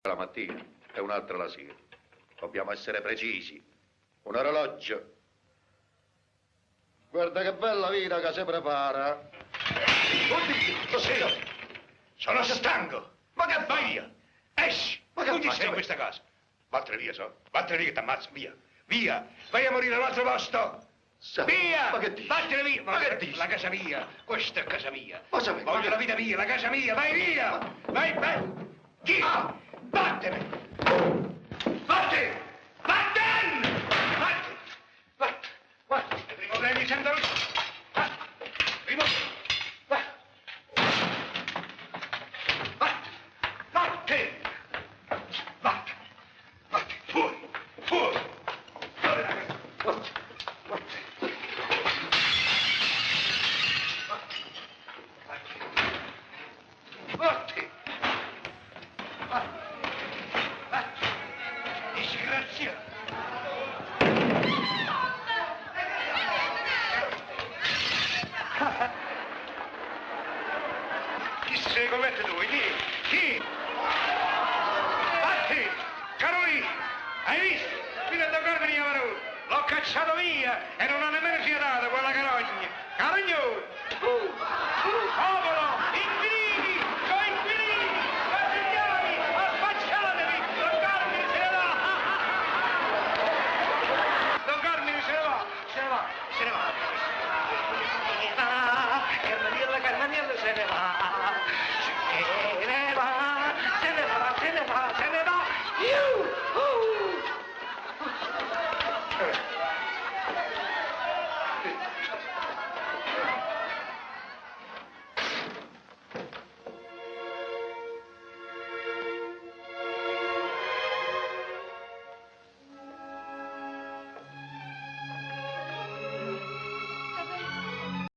la mattina e un'altra la sera. Dobbiamo essere precisi. Un orologio. Guarda che bella vita che si prepara. Oddio, sì. Sono stanco. Ma che vai? Esci. Ma che ti sei in questa casa? Vattene via, so. Vattene via che ti ammazzo. Via. Via. Vai a morire all'altro posto. Via! Ma che dici? Vattene via! Ma che dici? La casa mia! Questa è casa mia! Ma sapete? Voglio la vita mia, la casa mia! Vai via! Vai, vai! Chi? Vattene! Vattene! Vattene! Vattene! Vattene! Vattene! I primi problemi senza luce! Primo... Vattene! Vattene! Vattene! Vattene! Fuori! Fuori! Fuori, ragazzi! Vattene! Vattene! Disgrazia! Chi sei come te tu? Chi? Vattene! Carolina! Hai visto? Fino a toccarmi di Amarone! L'ho cacciato via e non